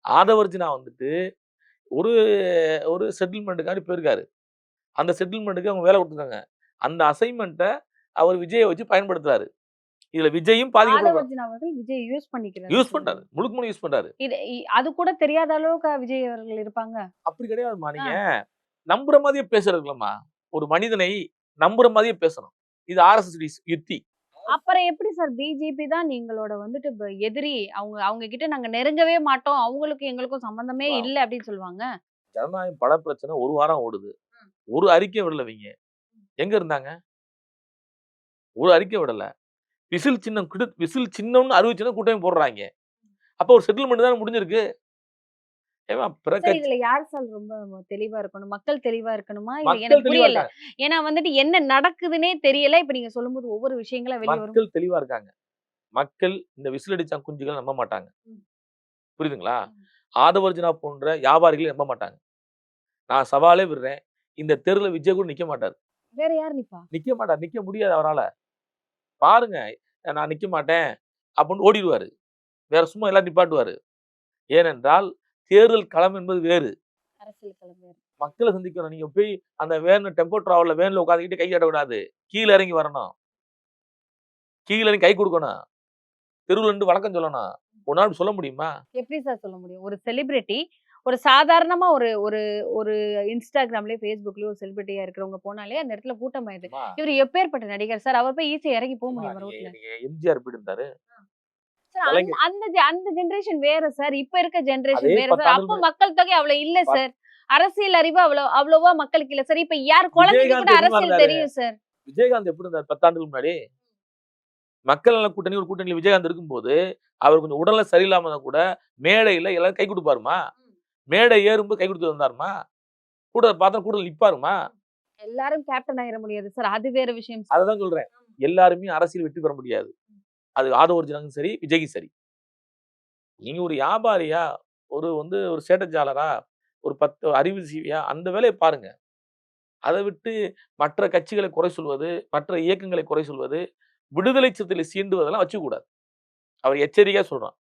ஆதவர்ஜுனா வந்துட்டு ஒரு ஒரு செட்டில்மெண்ட்டுக்காண்டி போயிருக்காரு. அந்த செட்டில்மெண்ட்டுக்கு அவங்க வேலை குடுத்துருக்காங்க. அந்த அசைன்மென்ட்ட அவர் விஜய வச்சு பயன்படுத்துறாரு. இதுல விஜயும் பாதிக்கப்பட ஆதவர்ஜுன் அவர்கள் விஜய் யூஸ் பண்ணிக்கிறாருன்னு யூஸ் பண்றாரு. சொல்றீங்க. முழுக்க முழுக்க யூஸ் பண்றாரு. இது அது கூட தெரியாத அளவுக்கா விஜய் அவர்கள் இருப்பாங்க? அப்படி கிடையாதும்மா. ஆ. நீங்க நம்புற மாதிரியே பேசுறதுல்லம்மா. ஒரு மனிதனை நம்புற மாதிரியே பேசணும். இது ஆர்எஸ்எஸ் யுத்தி. அப்புறம் எப்படி சார் பிஜேபி தான் நீங்களோட வந்துட்டு எதிரி. அவங்க அவங்க கிட்ட நாங்க நெருங்கவே மாட்டோம். அவங்களுக்கும் எங்களுக்கும் சம்மந்தமே அம்மா, இல்ல அப்படின்னு சொல்லுவாங்க. ஜனநாயகம் பட பிரச்சனை 1 வாரம் ஓடுது. ஒரு அறிக்கை விடல இவைங்க. எங்க இருந்தாங்க? ஒரு அறிக்கை விடல. விசில் சின்னம்னு அறிவிச்சுன்னா கூட்டமே போடுறாய்ங்க. அப்ப ஒரு செட்டில்மெண்ட் தானே முடிஞ்சிருக்கு. ஏம்மா பிற சார் கட்சி இதுல யார் சார் ரொம்ப தெளிவா இருக்கணும்? மக்கள் தெளிவா இருக்கணுமா? இல்ல மக்கள் எனக்கு தெளிவா புரியல. இருக்காங்க. ஏன்னா வந்துட்டு என்ன நடக்குதுன்னே தெரியல. இப்ப நீங்க சொல்லும்போது ஒவ்வொரு விஷயங்களா வெளிய வரும். மக்கள் தெளிவா இருக்காங்க. மக்கள் இந்த விசில் அடிச்சான் குஞ்சுகள நம்ப மாட்டாங்க. ம். புரியுதுங்களா? ம். ஆதவர்ஜுனா போன்ற வியாபாரிகள நம்ப மாட்டாங்க. நான் சவாலே விடுறேன். இந்த தெருல விஜய் கூட நிக்க மாட்டாரு. வேற யார் நிப்பா? நிக்க மாட்டாரு. நிக்க முடியாது அவரால. பாருங்க. நான் நிக்க மாட்டேன் அப்படின்னு ஓடிருவாரு. வேற சும்மா எல்லாரும் நிப்பாட்டுவாரு. ஏனென்றால் தேர்தல் களம் என்பது வேறு. அரசியல் களம் வேற. மக்கள சந்திக்கணும். நீங்க போய் அந்த டெம்போ டிராவல்ல வேன்ல உட்கார்ந்துகிட்டு கை காட்டக்கூடாது. கீழ இறங்கி வரணும். கீழ இறங்கி கை குடுக்கணும். தெருவுல நின்னு வணக்கம் சொல்லணும். உன்னால அப்படி சொல்ல முடியுமா? எப்படி சார் சொல்ல முடியும்? ஒரு செலிபிரிட்டி ஒரு சாதாரணமா ஒரு ஒரு ஒரு Instagramலயோ, Facebookலயோ ஒரு செலிபிரிட்டியா இருக்கிறவங்க போனாலே அந்த இடத்துல கூட்டமாயிருது. அம்மா, இவரு எப்பேர்ப்பட்ட நடிகர் சார்? அவர் போய் ஈஸியா இறங்கி போ அம்மா முடியுமா நீங்க ரோட்ல? நீங்க எம்ஜிஆர் எப்படி இருந்தாரு? சார் கலைஞர் அந்த ஜெனரேஷன் வேற சார். இப்ப இருக்க அதே ஜெனரேஷன் வேற 10 சார். ஆண்டுகள் அப்ப முன்னாடி மக்கள் தொகை அவ்வளவு இல்ல சார். அரசியல் அறிவு அவ்வளவா மக்களுக்கு இல்ல சார். இப்ப யார் குழந்தைக்கு கூட விஜயகாந்த் எப்படிம்மா அரசியல் இருந்தாரு? தெரியும் சார். விஜயகாந்த் எப்படி இருந்தாரு 10 ஆண்டுகளுக்கு முன்னாடி? மக்கள் நல கூட்டணி ஒரு கூட்டணியில விஜயகாந்த் இருக்கும்போது, அவர் கொஞ்சம் உடல்நிலை சரியில்லாம இருந்தா கூட, மேடையில எல்லாரும் கை குடுப்பாருமா? மேடை ஏறும்போது கை குடுத்து வந்தாருமா? கூட்டத்த பார்த்தா கூட்டத்துல நிப்பாருமா? எல்லாரும் கேப்டன் ஆயிர முடியாது சார். அது வேற விஷயம் சார். அததான் சொல்றேன். எல்லாருமே அரசியல் வெற்றி பெற முடியாது. அது ஆதவ அர்ஜுனாக்கும் சரி, விஜய்க்கும் சரி. நீங்க ஒரு வியாபாரியா, ஒரு ஸ்ட்ராட்டஜியாளரா, ஒரு 10 அறிவுஜீவியா அந்த வேலைய பாருங்க. அத விட்டு மற்ற கட்சிகளை குறை சொல்வது, மற்ற இயக்கங்களை குறை சொல்வது, விடுதலை சிறுத்தைகளை சீண்டுவதெல்லாம் வச்சுக்கக்கூடாது. அவர் எச்சரிக்கையா சொல்றான்.